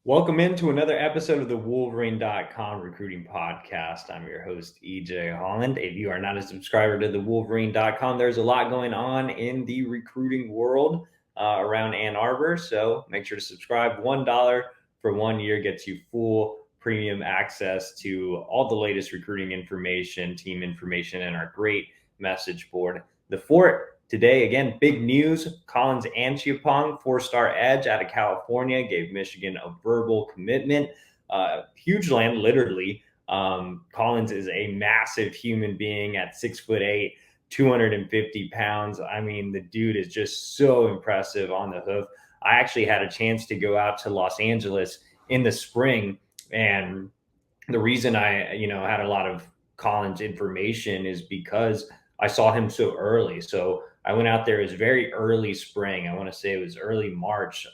Welcome into another episode of the Wolverine.com recruiting podcast. I'm your host, EJ Holland. If you are not a subscriber to the Wolverine.com, there's a lot going on in the recruiting world around Ann Arbor. So make sure to subscribe. $1 for 1 year gets you full premium access to all the latest recruiting information, team information, and our great message board. The fort today, again, big news. Collins Acheampong, four-star edge out of California, gave Michigan a verbal commitment. Huge land, literally. Collins is a massive human being at 6'8", 250 pounds. I mean, the dude is just so impressive on the hoof. I actually had a chance to go out to Los Angeles in the spring, and the reason I, had a lot of Collins information is because I saw him so early. So I went out there. It was very early spring. I want to say it was early March,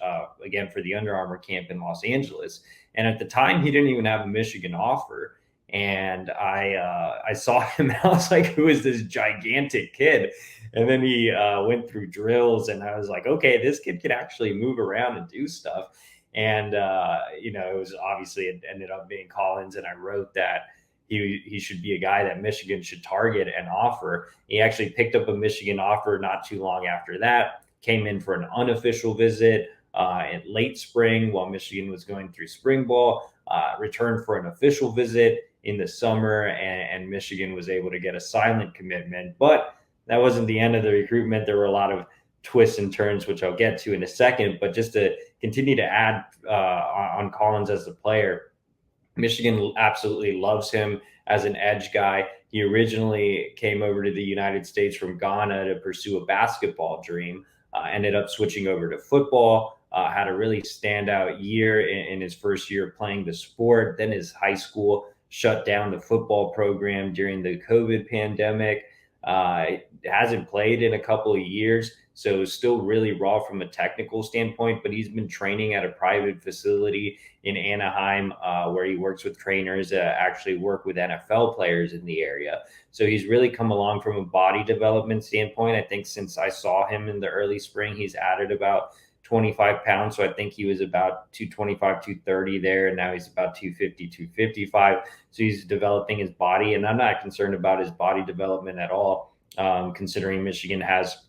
again for the Under Armour camp in Los Angeles. And at the time, he didn't even have a Michigan offer. And I saw him. And I was like, "Who is this gigantic kid?" And then he went through drills, and I was like, "Okay, this kid can actually move around and do stuff." And it was obviously it ended up being Collins, and I wrote that he should be a guy that Michigan should target and offer. He actually picked up a Michigan offer not too long after that, came in for an unofficial visit in late spring while Michigan was going through spring ball, returned for an official visit in the summer, and Michigan was able to get a silent commitment. But that wasn't the end of the recruitment. There were a lot of twists and turns, which I'll get to in a second. But just to continue to add on Collins as a player, Michigan absolutely loves him as an edge guy. He originally came over to the United States from Ghana to pursue a basketball dream, ended up switching over to football, had a really standout year in his first year playing the sport. Then his high school shut down the football program during the COVID pandemic. Hasn't played in a couple of years, so still really raw from a technical standpoint, but he's been training at a private facility in Anaheim where he works with trainers that actually work with NFL players in the area. So he's really come along from a body development standpoint. I think since I saw him in the early spring, he's added about 25 pounds. So I think he was about 225, 230 there, and now he's about 250, 255. So he's developing his body, and I'm not concerned about his body development at all, considering Michigan has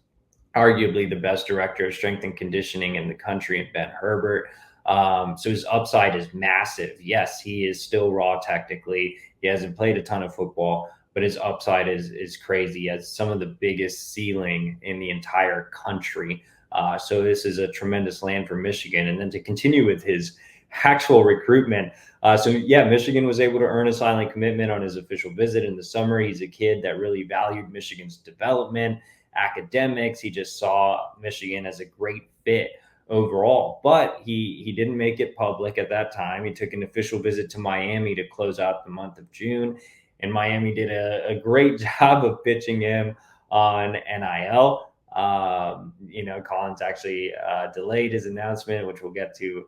arguably the best director of strength and conditioning in the country in Ben Herbert. So his upside is massive. Yes, he is still raw technically. He hasn't played a ton of football, but his upside is crazy. He has some of the biggest ceiling in the entire country. So this is a tremendous land for Michigan. And then to continue with his actual recruitment. Michigan was able to earn a silent commitment on his official visit in the summer. He's a kid that really valued Michigan's development, academics. He just saw Michigan as a great fit overall, but he didn't make it public at that time. He took an official visit to Miami to close out the month of June, and Miami did a great job of pitching him on NIL. Collins actually delayed his announcement, which we'll get to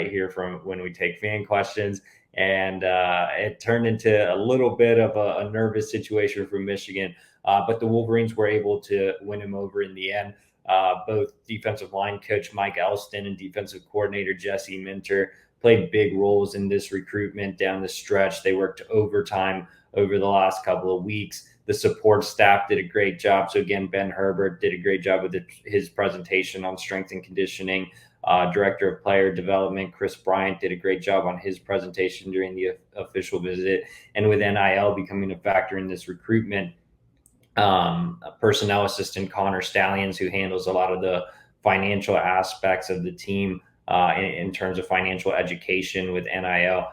here from when we take fan questions. And it turned into a little bit of a nervous situation for Michigan. But the Wolverines were able to win him over in the end. Both defensive line coach Mike Elston and defensive coordinator Jesse Minter played big roles in this recruitment down the stretch. They worked overtime over the last couple of weeks. The support staff did a great job. So again, Ben Herbert did a great job with his presentation on strength and conditioning. Director of player development Chris Bryant did a great job on his presentation during the official visit. And with NIL becoming a factor in this recruitment, personnel assistant Connor Stallions, who handles a lot of the financial aspects of the team in terms of financial education with NIL,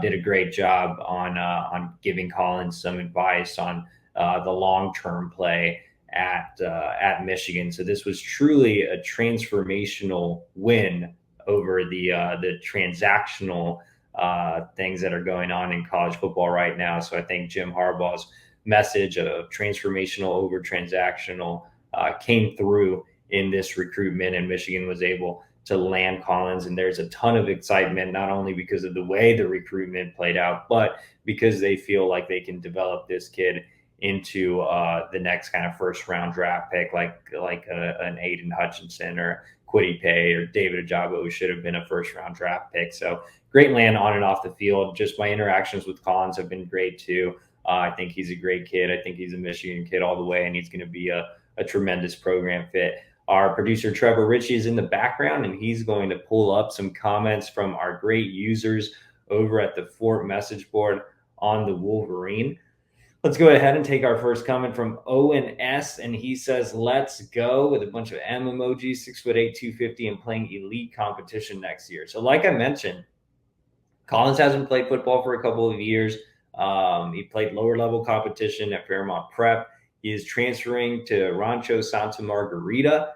did a great job on giving Collins some advice on the long-term play at Michigan. So this was truly a transformational win over the transactional things that are going on in college football right now. So I think Jim Harbaugh's message of transformational over transactional came through in this recruitment, and Michigan was able to land Collins. And there's a ton of excitement, not only because of the way the recruitment played out, but because they feel like they can develop this kid into the next kind of first round draft pick, like an Aiden Hutchinson or Kwity Paye or David Ojabo, who should have been a first-round draft pick. So great land on and off the field. Just my interactions with Collins have been great too. I think he's a great kid. I think he's a Michigan kid all the way, and he's going to be a tremendous program fit. Our producer, Trevor Ritchie, is in the background, and he's going to pull up some comments from our great users over at the Fort message board on the Wolverine. Let's go ahead and take our first comment from Owen S. And he says, let's go, with a bunch of M emojis, 6'8", 250, and playing elite competition next year. So like I mentioned, Collins hasn't played football for a couple of years. He played lower level competition at Fairmont Prep. He is transferring to Rancho Santa Margarita,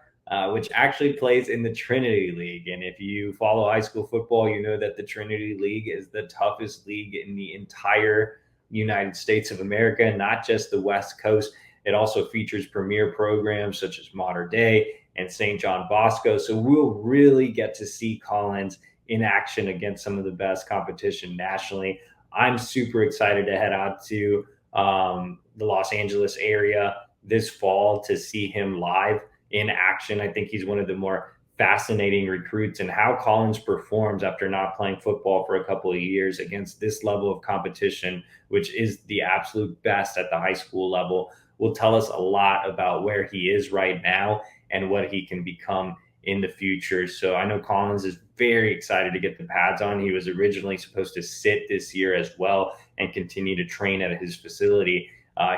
which actually plays in the Trinity League. And if you follow high school football, you know that the Trinity League is the toughest league in the entire United States of America, not just the West Coast. It also features premier programs such as Mater Dei and St. John Bosco. So we'll really get to see Collins in action against some of the best competition nationally. I'm super excited to head out to the Los Angeles area this fall to see him live in action. I think he's one of the more fascinating recruits, and how Collins performs after not playing football for a couple of years against this level of competition, which is the absolute best at the high school level, will tell us a lot about where he is right now and what he can become in the future. So I know Collins is very excited to get the pads on. He was originally supposed to sit this year as well and continue to train at his facility.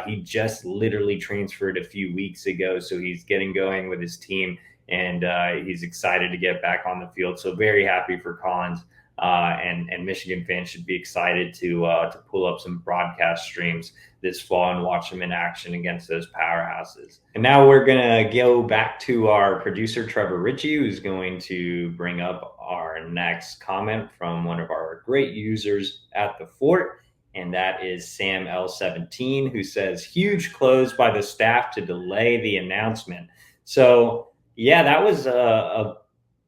He just literally transferred a few weeks ago, so he's getting going with his team, and he's excited to get back on the field. So very happy for Collins, and Michigan fans should be excited to pull up some broadcast streams this fall and watch him in action against those powerhouses. And now we're going to go back to our producer, Trevor Ritchie, who's going to bring up our next comment from one of our great users at the Fort. And that is Sam L17, who says, huge close by the staff to delay the announcement. So yeah, that was a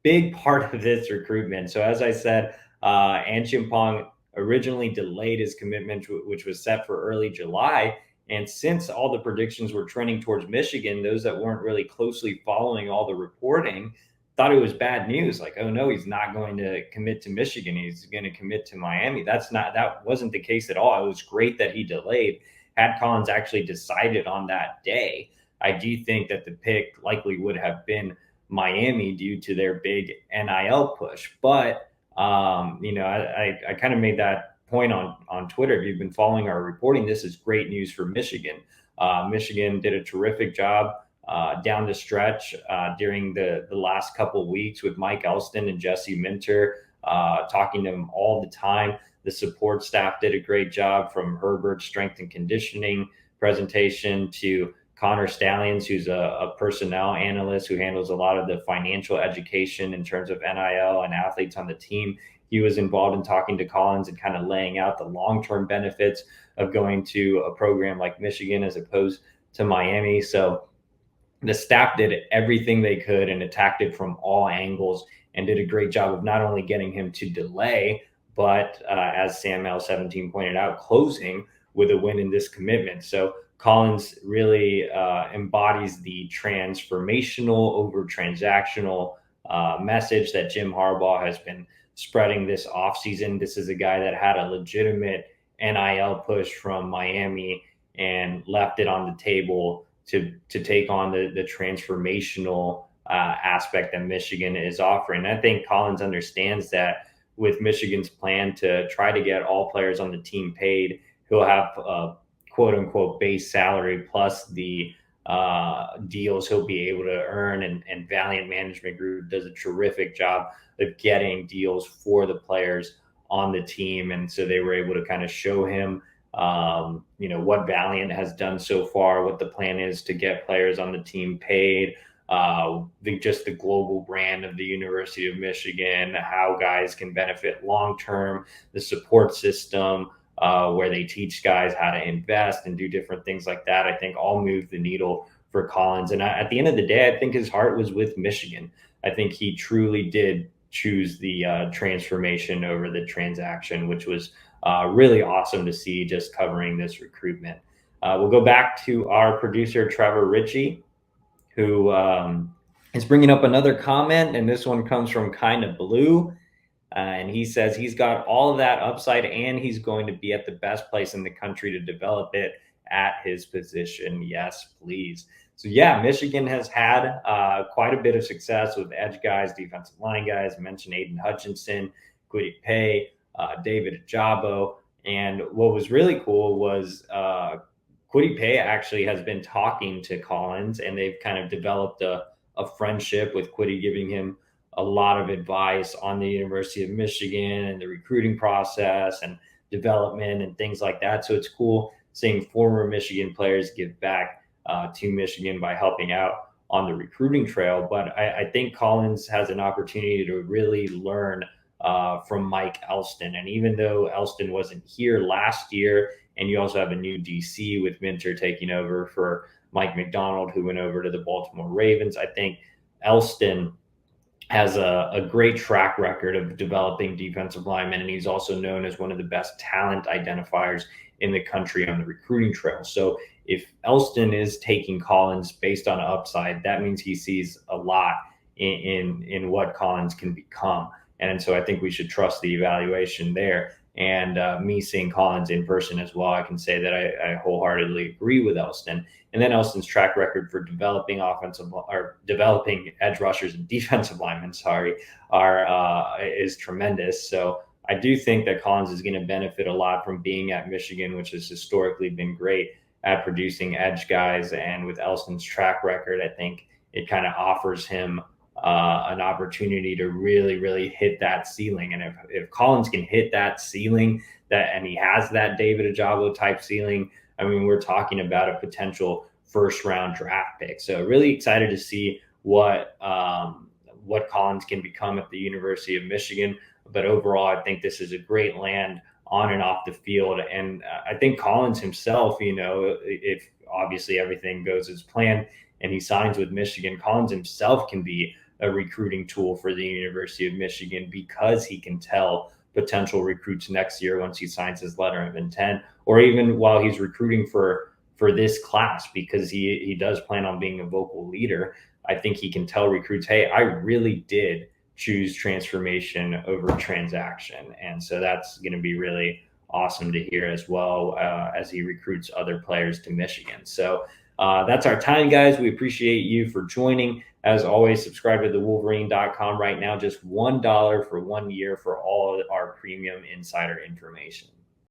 big part of this recruitment. So as I said, Acheampong originally delayed his commitment, which was set for early July. And since all the predictions were trending towards Michigan, those that weren't really closely following all the reporting thought it was bad news. Like, oh no, he's not going to commit to Michigan. He's going to commit to Miami. That wasn't the case at all. It was great that he delayed. Had Collins actually decided on that day, I do think that the pick likely would have been Miami due to their big NIL push. But I kind of made that point on Twitter. If you've been following our reporting, this is great news for Michigan. Michigan did a terrific job down the stretch during the last couple of weeks with Mike Elston and Jesse Minter, talking to him all the time. The support staff did a great job, from Herbert's strength and conditioning presentation to Connor Stallions, who's a personnel analyst who handles a lot of the financial education in terms of NIL and athletes on the team. He was involved in talking to Collins and kind of laying out the long-term benefits of going to a program like Michigan as opposed to Miami. So the staff did everything they could and attacked it from all angles and did a great job of not only getting him to delay, but as Sam L17 pointed out, closing with a win in this commitment. So Collins really embodies the transformational over transactional message that Jim Harbaugh has been spreading this offseason. This is a guy that had a legitimate NIL push from Miami and left it on the table to take on the transformational aspect that Michigan is offering. I think Collins understands that with Michigan's plan to try to get all players on the team paid, he'll have a quote unquote base salary plus the deals he'll be able to earn. And Valiant Management Group does a terrific job of getting deals for the players on the team. And so they were able to kind of show him what Valiant has done so far, what the plan is to get players on the team paid, just the global brand of the University of Michigan, how guys can benefit long-term, the support system, where they teach guys how to invest and do different things like that. I think all move the needle for Collins. And at the end of the day, I think his heart was with Michigan. I think he truly did choose the transformation over the transaction, which was really awesome to see just covering this recruitment. We'll go back to our producer, Trevor Ritchie, who is bringing up another comment, and this one comes from Kind of Blue. And he says he's got all of that upside and he's going to be at the best place in the country to develop it at his position. Yes, please. So, yeah, Michigan has had quite a bit of success with edge guys, defensive line guys. I mentioned Aiden Hutchinson, Kwity Paye, David Ajabo. And what was really cool was Kwity Paye actually has been talking to Collins, and they've kind of developed a friendship, with Kwity giving him a lot of advice on the University of Michigan and the recruiting process and development and things like that. So it's cool seeing former Michigan players give back to Michigan by helping out on the recruiting trail. But I think Collins has an opportunity to really learn from Mike Elston. And even though Elston wasn't here last year, and you also have a new DC with Minter taking over for Mike McDonald, who went over to the Baltimore Ravens, I think Elston has a great track record of developing defensive linemen, and he's also known as one of the best talent identifiers in the country on the recruiting trail. So if Elston is taking Collins based on upside, that means he sees a lot in what Collins can become. And so I think we should trust the evaluation there. And me seeing Collins in person as well, I can say that I wholeheartedly agree with Elston. And then Elston's track record for developing developing edge rushers and defensive linemen, is tremendous. So I do think that Collins is going to benefit a lot from being at Michigan, which has historically been great at producing edge guys. And with Elston's track record, I think it kind of offers him an opportunity to really, really hit that ceiling. And if Collins can hit that ceiling, and he has that David Ajabo type ceiling, I mean, we're talking about a potential first round draft pick. So really excited to see what Collins can become at the University of Michigan. But overall, I think this is a great land on and off the field. And I think Collins himself, if obviously everything goes as planned and he signs with Michigan, Collins himself can be a recruiting tool for the University of Michigan, because he can tell potential recruits next year once he signs his letter of intent, or even while he's recruiting for this class, because he does plan on being a vocal leader. I think he can tell recruits, hey, I really did choose transformation over transaction. And so that's going to be really awesome to hear as well, as he recruits other players to Michigan. So that's our time, guys. We appreciate you for joining. As always, subscribe to the Wolverine.com right now. Just $1 for 1 year for all our premium insider information.